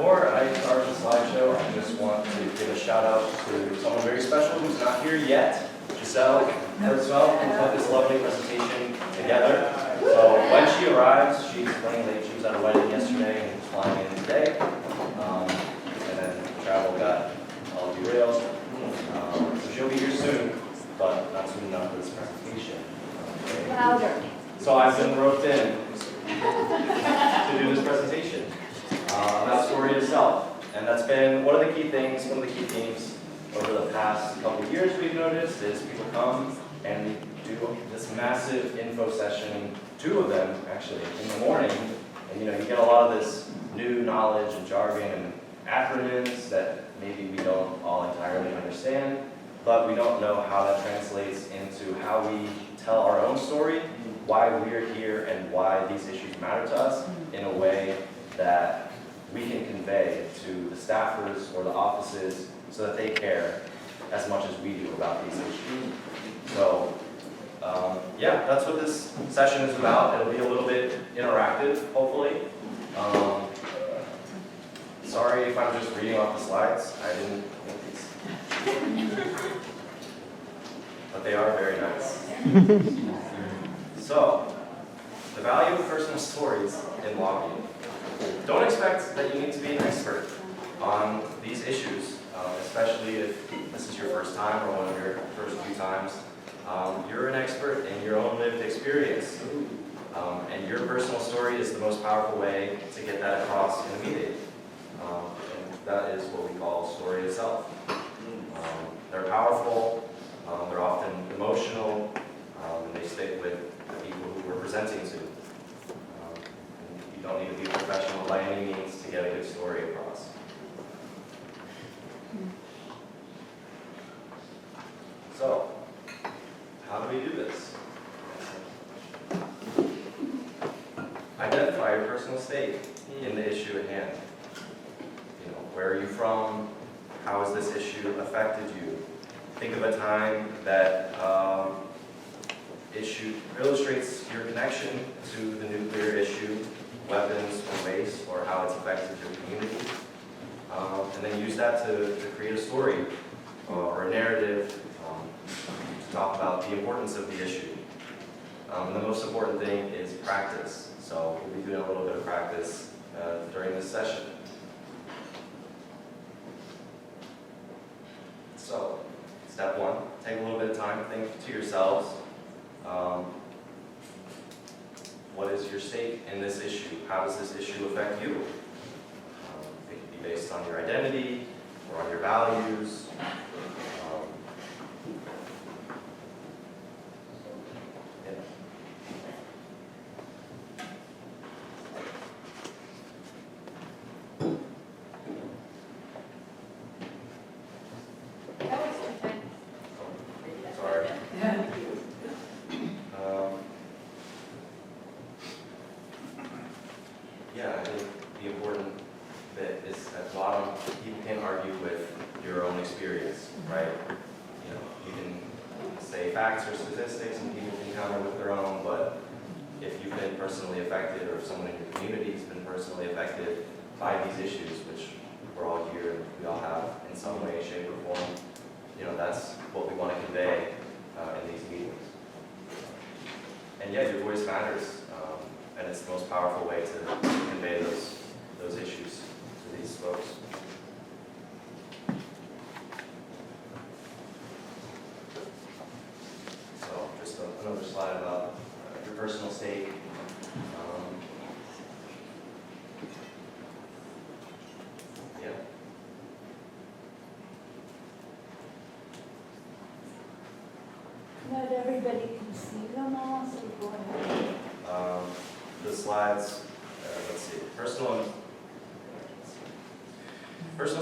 before I start the slideshow, I just want to give a shout out to someone very special who's not here yet, Giselle herself, who put this lovely presentation together. So when she arrives, she's running late. She was at a wedding yesterday and is flying in today. And then travel got all derailed. So she'll be here soon, but not soon enough for this presentation. Louder. So I've been roped in to do this presentation about story itself. And that's been one of the key things, one of the key themes over the past couple of years we've noticed is people come and do this massive info session, 2 of them actually, in the morning. And you get a lot of this new knowledge and jargon and acronyms that maybe we don't all entirely understand, but we don't know how that translates into how we tell our own story, why we're here, and why these issues matter to us in a way that we can convey to the staffers or the offices so that they care as much as we do about these issues. So, yeah, that's what this session is about. It'll be a little bit interactive, hopefully. Sorry if I'm just reading off the slides. I didn't make these. But they are very nice. So, the value of personal stories in logging. Don't expect that you need to be an expert on these issues, especially if this is your first time or one of your first few times. You're an expert in your own lived experience, and your personal story is the most powerful way to get that across in a meeting. And that is what we call story itself. They're powerful, they're often emotional, and they stick with the people who we're presenting to. You don't need to be a professional by any means to get a good story across. So, how do we do this? Identify your personal stake in the issue at hand. Where are you from? How has this issue affected you? Think of a time that issue illustrates your connection to the nuclear issue, weapons or waste, or how it's affected your community. And then use that to create a story or a narrative to talk about the importance of the issue. And the most important thing is practice. So we'll be doing a little bit of practice during this session. So, step 1, take a little bit of time to think to yourselves, what is your stake in this issue? How does this issue affect you? It could be based on your identity or on your values. Yeah, I think the important bit is at the bottom, you can argue with your own experience, right? You can say facts or statistics and people can counter with their own, but if you've been personally affected or if someone in your community has been personally affected by these issues, which we're all here and we all have in some way, shape, or form, that's what we want to convey in these meetings. And yeah, your voice matters. And it's the most powerful way to convey those issues to these folks. So just another slide about your personal stake. Yeah. Not everybody can see them all, so go ahead. The slides, let's see, personal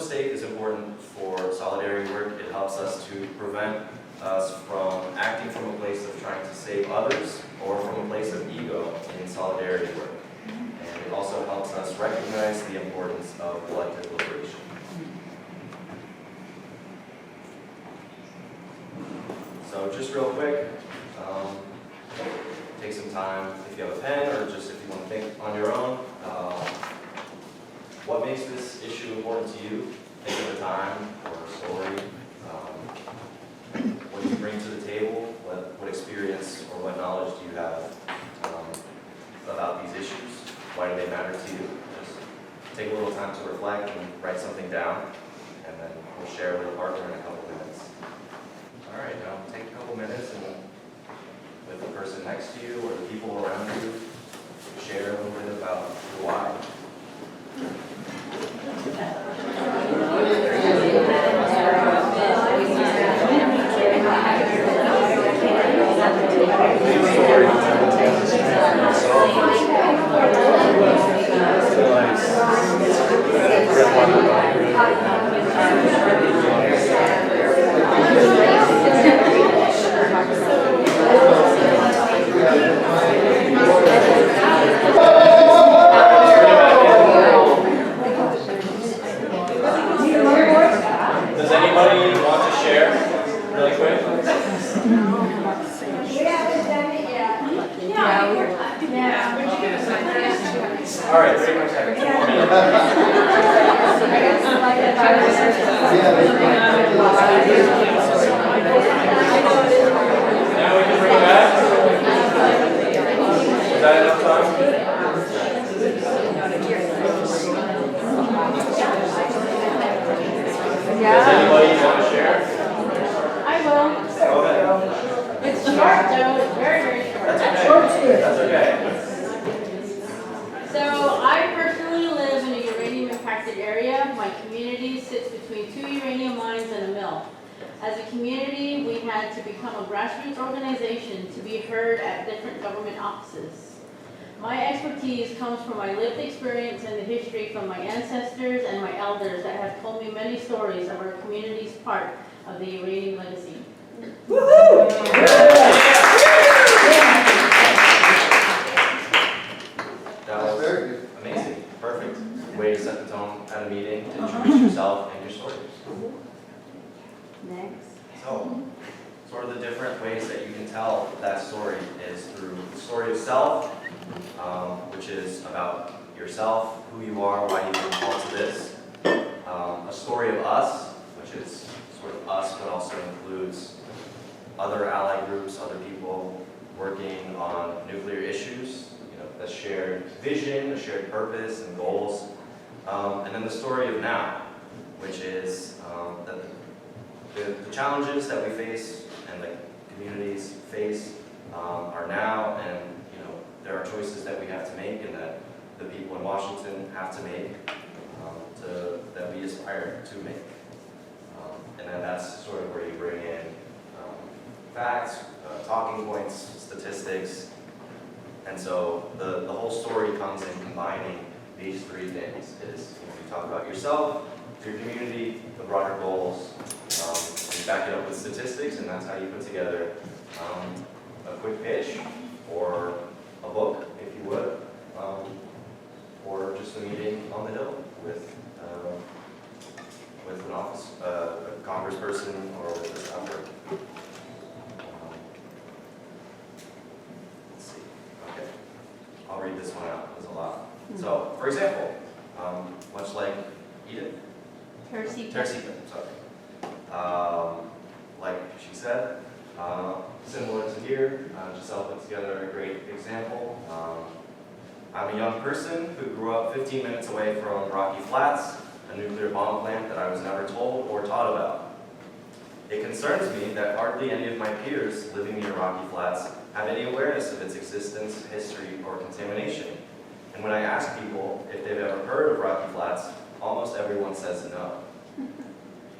stake is important for solidarity work. It helps us to prevent us from acting from a place of trying to save others or from a place of ego in solidarity work. And it also helps us recognize the importance of collective liberation. So just real quick, take some time if you have a pen or just if you want to think on your own. what makes this issue important to you? Think of a time or a story. What do you bring to the table? What experience or what knowledge do you have about these issues? Why do they matter to you? Just take a little time to reflect and write something down, and then we'll share with a partner in a couple minutes. All right, now take a couple minutes and with the person next to you or the people around you, share a little bit about the why. Does anybody want to share really quick? All right, 3 more seconds. Now we can bring it back. Is that enough time? Does anybody want to share? I will. Go ahead. It's short though, it's very, very short. That's okay. That's okay. So I personally live in a uranium impacted area. My community sits between 2 uranium mines and a mill. As a community, we had to become a grassroots organization to be heard at different government offices. My expertise comes from my lived experience and the history from my ancestors and my elders that have told me many stories of our community's part of the uranium legacy. That was very good. Amazing. Perfect way to set the tone at a meeting, to introduce yourself and your stories. Next. So, sort of the different ways that you can tell that story is through the story of self, which is about yourself, who you are, why you've been called to this. A story of us, which is sort of us, but also includes other allied groups, other people working on nuclear issues, a shared vision, a shared purpose and goals. And then the story of now, which is that the challenges that we face and the communities face are now, and there are choices that we have to make and that the people in Washington have to make, that we aspire to make. And then that's sort of where you bring in facts, talking points, statistics. And so the whole story comes in combining these 3 things. You talk about yourself, your community, the broader goals, and you back it up with statistics, and that's how you put together a quick pitch or a book, if you would, or just a meeting on the Hill with an office, a congressperson, or with a staffer. Let's see. Okay. I'll read this one out. There's a lot. So, for example, much like Edith. Teresita, sorry. Like she said, similar to here, Giselle put together a great example. I'm a young person who grew up 15 minutes away from Rocky Flats, a nuclear bomb plant that I was never told or taught about. It concerns me that hardly any of my peers living near Rocky Flats have any awareness of its existence, history, or contamination. And when I ask people if they've ever heard of Rocky Flats, almost everyone says no.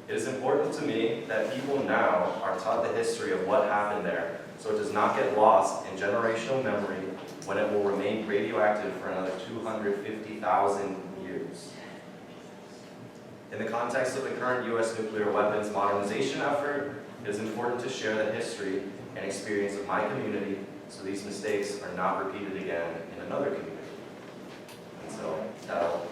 It is important to me that people now are taught the history of what happened there, so it does not get lost in generational memory when it will remain radioactive for another 250,000 years. In the context of the current U.S. nuclear weapons modernization effort, it is important to share the history and experience of my community so these mistakes are not repeated again in another community. And so that'll,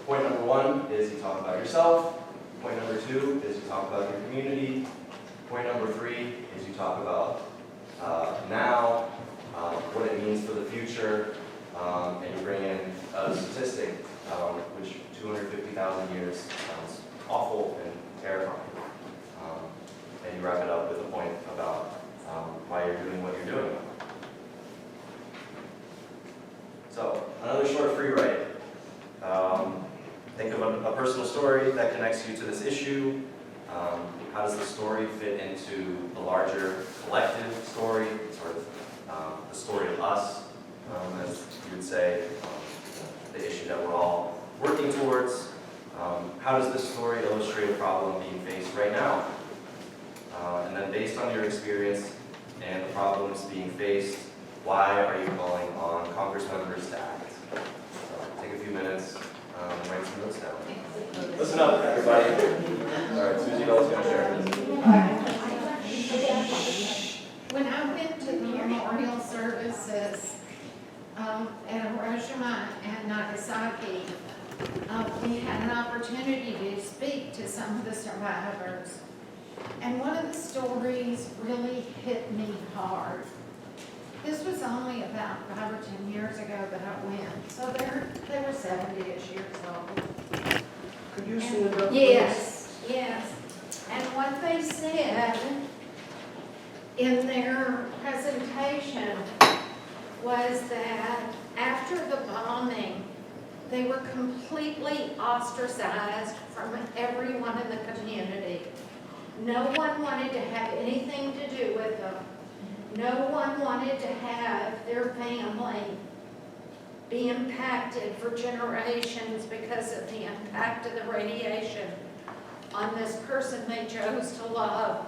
point number 1 is you talk about yourself. Point number 2 is you talk about your community. Point number 3 is you talk about what it means for the future, and you bring in a statistic which 250,000 years sounds awful and terrifying. And you wrap it up with a point about why you're doing what you're doing. So, another short free write. Think of a personal story that connects you to this issue. How does the story fit into the larger collective story, sort of the story of us, as you would say, the issue that we're all working towards. How does this story illustrate a problem being faced right now? And then based on your experience and the problems being faced, why are you calling on Congress members to act? So take a few minutes, write some notes down. Listen up, everybody. All right, Susie Bell's going to share this. When I went to the memorial services at Hiroshima and Nagasaki, we had an opportunity to speak to some of the survivors. And one of the stories really hit me hard. This was only about 5 or 10 years ago that I went, so they were 70-ish years old. Could you stand up, please? Yes, yes. And what they said in their presentation was that after the bombing, they were completely ostracized from everyone in the community. No one wanted to have anything to do with them. No one wanted to have their family be impacted for generations because of the impact of the radiation on this person they chose to love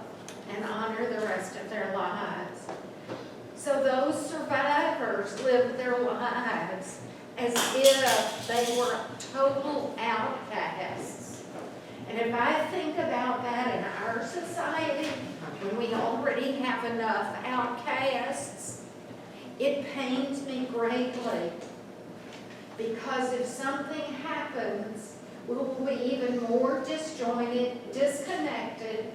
and honor the rest of their lives. So those survivors lived their lives as if they were total outcasts. And if I think about that in our society, when we already have enough outcasts, it pains me greatly. Because if something happens, we will be even more disjointed, disconnected,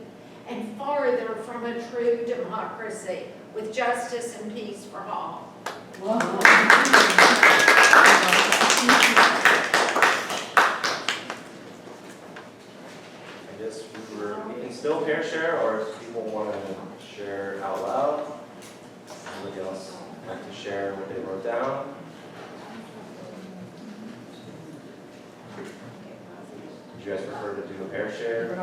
and farther from a true democracy with justice and peace for all. I guess we can still pair share, or if people want to share out loud. Somebody else like to share what they wrote down. Would you guys prefer to do a pair share?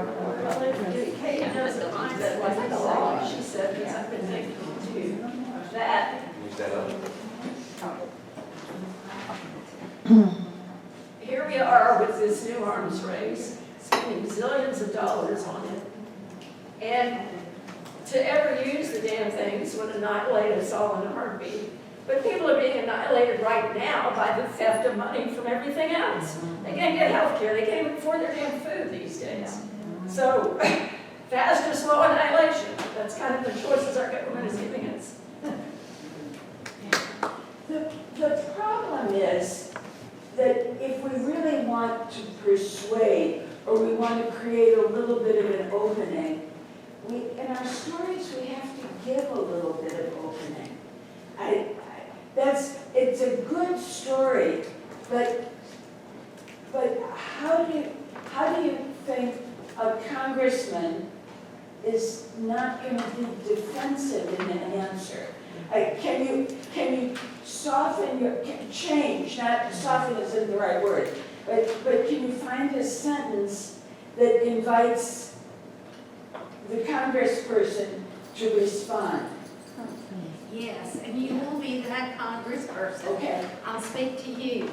Kate doesn't mind that, like I said, she said, because I've been thinking too, that Can you stand up? here we are with this new arms race, spending zillions of dollars on it, and to ever use the damn things would annihilate us all in a heartbeat. But people are being annihilated right now by the theft of money from everything else. They can't get health care, they can't even afford their damn food these days. So, fast or slow annihilation, that's kind of the choices our government is giving us. The problem is that if we really want to persuade or we want to create a little bit of an opening, in our stories we have to give a little bit of opening. It's a good story, but how do you think a congressman is not going to be defensive in an answer? Can you soften change, not soften isn't the right word, but can you find a sentence that invites the congressperson to respond? Yes, and you will be that congressperson. Okay. I'll speak to you.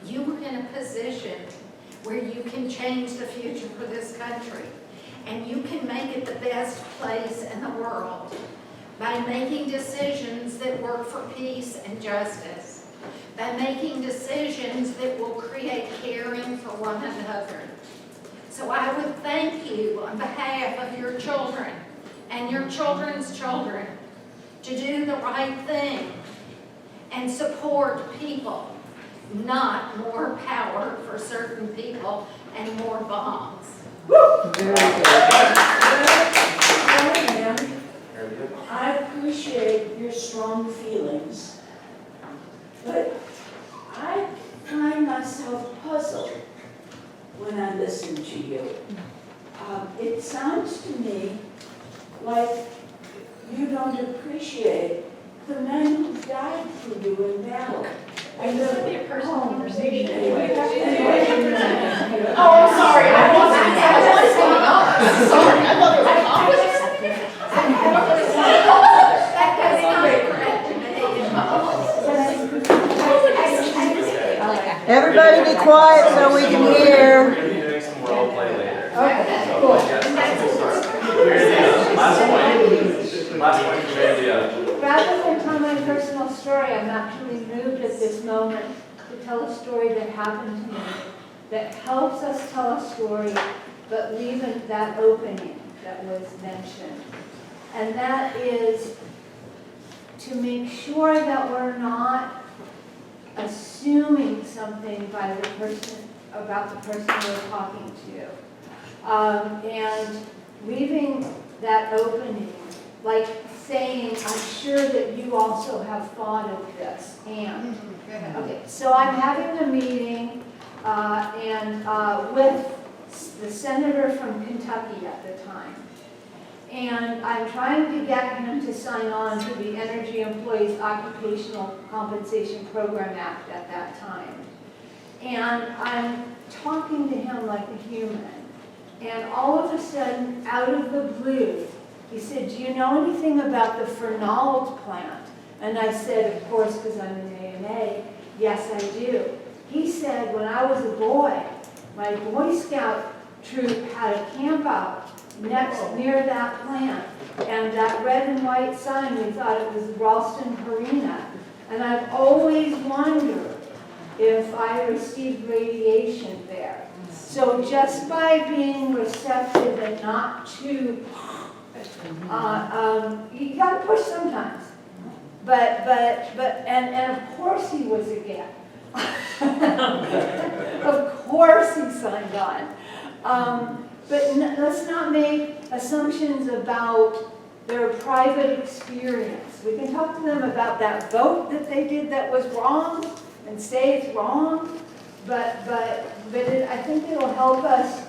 You are in a position where you can change the future for this country, and you can make it the best place in the world by making decisions that work for peace and justice, by making decisions that will create caring for one another. So I would thank you on behalf of your children and your children's children to do the right thing and support people, not more power for certain people and more bombs. I appreciate your strong feelings, but I find myself puzzled when I listen to you. It sounds to me like you don't appreciate the men who died for you in battle. It's going to be a personal conversation. Anyway. Oh, I'm sorry, I wasn't, what's going on? Sorry, I thought there was a That does not correct me. Everybody be quiet so we can hear. We're gonna be doing some role play later. Okay, So, cool. yes, that's a good start. Last point, Andrea. Rather than tell my personal story, I'm actually moved at this moment to tell a story that happened to me that helps us tell a story, but leave that opening that was mentioned. And that is to make sure that we're not assuming something by the person, about the person we're talking to. And leaving that opening, like saying, I'm sure that you also have thought of this, and. Okay, so I'm having a meeting with the senator from Kentucky at the time. And I'm trying to get him to sign on to the Energy Employees Occupational Compensation Program Act at that time. And I'm talking to him like a human. And all of a sudden, out of the blue, he said, do you know anything about the Fernald plant? And I said, of course, because I'm an AMA, yes, I do. He said, when I was a boy, my Boy Scout troop had a camp out near that plant. And that red and white sign, we thought it was Ralston Purina. And I've always wondered if I received radiation there. So just by being receptive and not too, you gotta push sometimes. And of course he was again. Of course he signed on. But let's not make assumptions about their private experience. We can talk to them about that vote that they did that was wrong and say it's wrong, but I think it'll help us.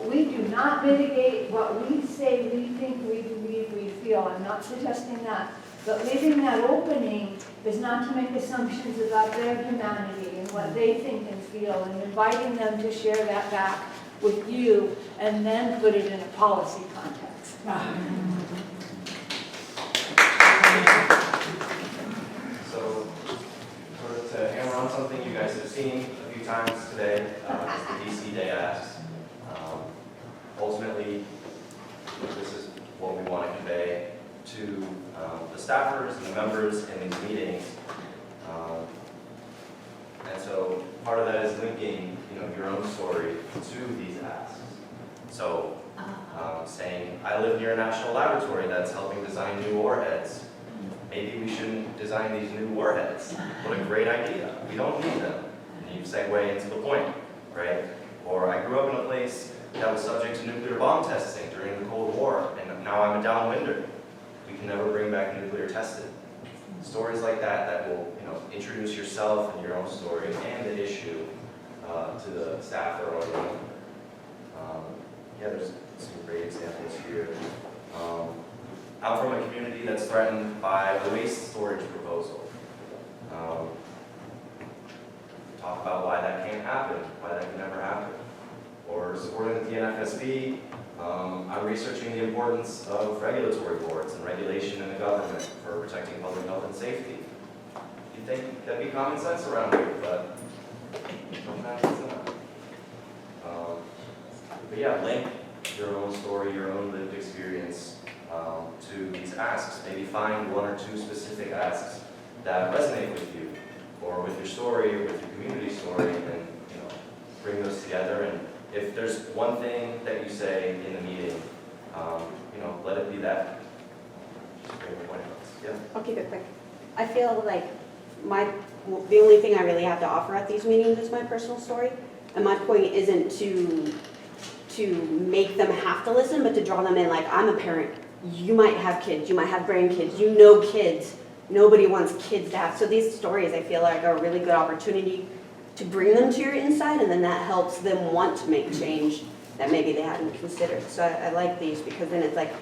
We do not mitigate what we say, we think, we believe, we feel. I'm not suggesting that. But leaving that opening is not to make assumptions about their humanity and what they think and feel, and inviting them to share that back with you and then put it in a policy context. So, sort of to hammer on something you guys have seen a few times today, as the DC Day asks. Ultimately, this is what we want to convey to the staffers and the members in these meetings. And so part of that is linking, your own story to these asks. So saying, I live near a national laboratory that's helping design new warheads. Maybe we shouldn't design these new warheads. What a great idea. We don't need them. And you segue into the point, right? Or I grew up in a place that was subject to nuclear bomb testing during the Cold War, and now I'm a downwinder. We can never bring back nuclear testing. Stories like that will, introduce yourself and your own story and the issue to the staffer or the member. Yeah, there's some great examples here. I'm from a community that's threatened by a waste storage proposal. Talk about why that can't happen, why that can never happen. Or supporting the TNFSB, I'm researching the importance of regulatory boards and regulation in the government for protecting public health and safety. You'd think that'd be common sense around here, but sometimes it's not. But yeah, link your own story, your own lived experience to these asks. Maybe find one or two specific asks that resonate with you, or with your story, or with your community story, and bring those together. And if there's one thing that you say in the meeting, let it be that. Just bring the point across. Yeah. I'll keep it quick. I feel like the only thing I really have to offer at these meetings is my personal story. And my point isn't to make them have to listen, but to draw them in. Like, I'm a parent. You might have kids. You might have grandkids. You know kids. Nobody wants kids to have. So these stories, I feel like, are a really good opportunity to bring them to your inside, and then that helps them want to make change that maybe they hadn't considered. So I like these because then it's like,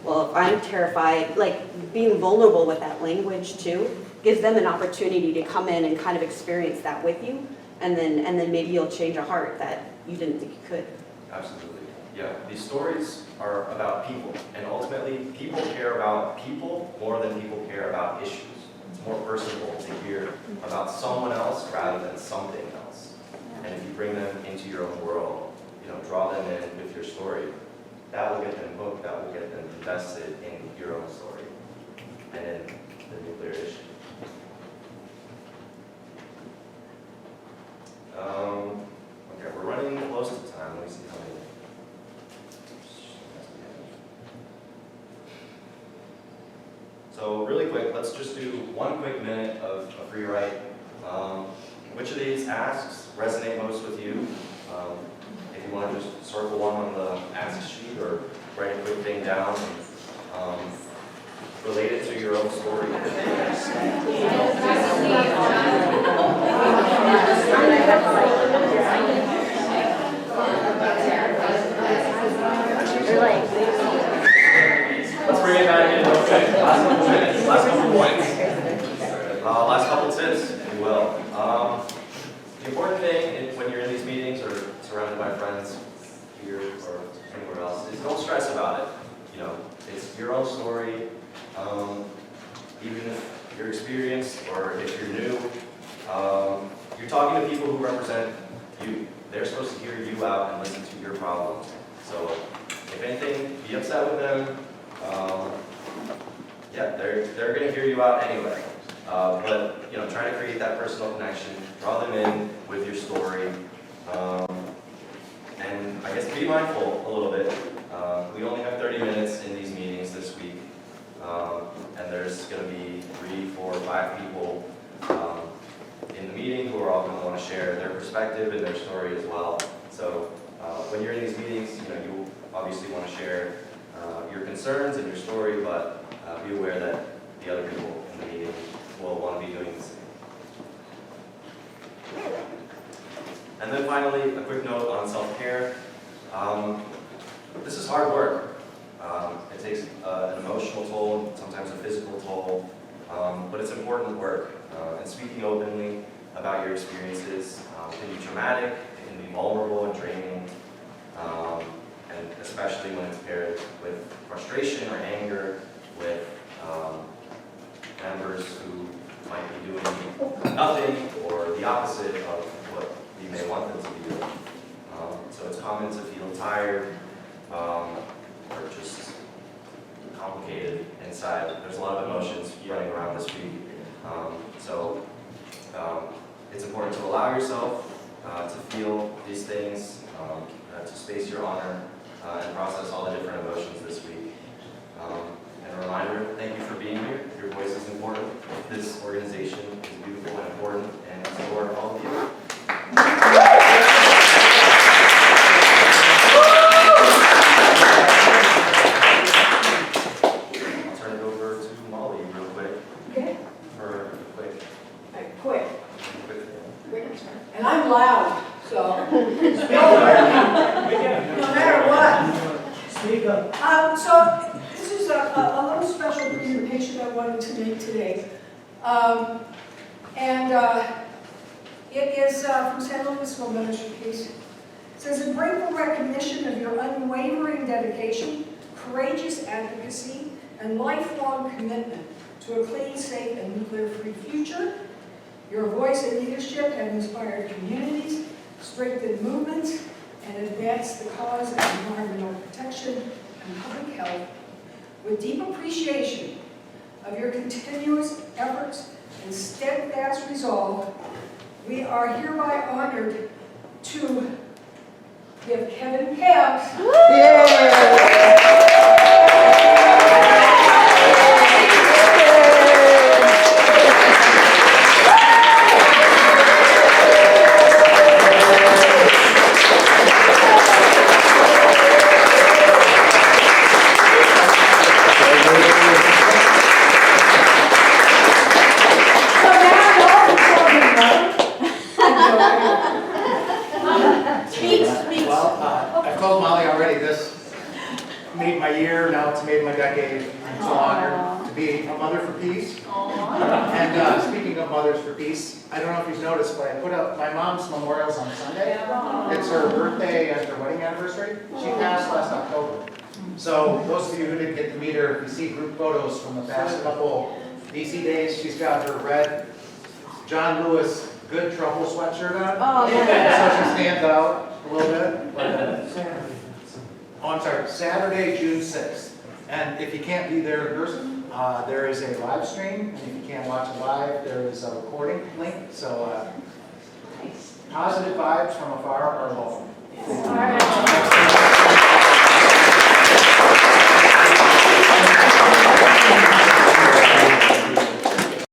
well, if I'm terrified, like being vulnerable with that language too, gives them an opportunity to come in and kind of experience that with you, and then maybe you'll change a heart that you didn't think you could. Absolutely. Yeah, these stories are about people, and ultimately, people care about people more than people care about issues. It's more personal to hear about someone else rather than something else. And if you bring them into your own world, draw them in with your story, that will get them hooked, that will get them invested in your own story and in the nuclear issue. Okay, we're running close to time. Let me see how many. So really quick, let's just do 1 quick minute of a free write. Which of these asks resonate most with you? If you want to just circle one on the ask sheet or write a quick thing down and relate it to your own story. Let's bring it back in. Okay, last couple minutes, last couple points. Last couple tips, if you will. The important thing when you're in these meetings or surrounded by friends here or anywhere else is don't stress about it. It's your own story. Even if you're experienced or if you're new, you're talking to people who represent you. They're supposed to hear you out and listen to your problems. So if anything, be upset with them. Yeah, they're going to hear you out anyway. But try to create that personal connection, draw them in with your story, and I guess be mindful a little bit. We only have 30 minutes in these meetings this week, and there's going to be 3, 4, 5 people in the meeting who are all going to want to share their perspective and their story as well. So when you're in these meetings, you obviously want to share your concerns and your story, but be aware that the other people in the meeting will want to be doing the same. And then finally, a quick note on self-care. This is hard work. It takes an emotional toll, sometimes a physical toll, but it's important work. And speaking openly about your experiences can be traumatic, it can be vulnerable and draining, and especially when it's paired with frustration or anger, with members who might be doing nothing or the opposite of what you may want them to be doing. So it's common to feel tired or just complicated inside. There's a lot of emotions running around this week. So it's important to allow yourself to feel these things, to space your honor, and process all the different emotions this week. And a reminder, thank you for being here. Your voice is important. This organization is beautiful and important, and so are all of you. I'll turn it over to Molly real quick. Okay. For a quick Quick. thing. And I'm loud, so no matter what. Speak up. So this is a little special presentation I wanted to make today. It is from San Luis Obispo Ministries. It says, in grateful recognition of your unwavering dedication, courageous advocacy, and lifelong commitment to a clean, safe, and nuclear-free future, your voice and leadership have inspired communities, strengthened movements, and advanced the cause of environmental protection and public health. With deep appreciation of your continuous efforts and steadfast resolve, we are hereby honored to give Kevin Kamps my year, now it's made my decade. I'm so honored to be a mother for peace. And speaking of mothers for peace, I don't know if you've noticed, but I put up my mom's memorials on Sunday. It's her birthday and her wedding anniversary. She passed last October. So those of you who didn't get to meet her, if you see group photos from the past couple DC days, she's got her red John Lewis Good Trouble sweatshirt on. Oh, So she stands out a little bit. Saturday, June 6th. And if you can't be there in person, there is a live stream. And if you can't watch it live, there is a recording link. So positive vibes from afar are welcome. All right.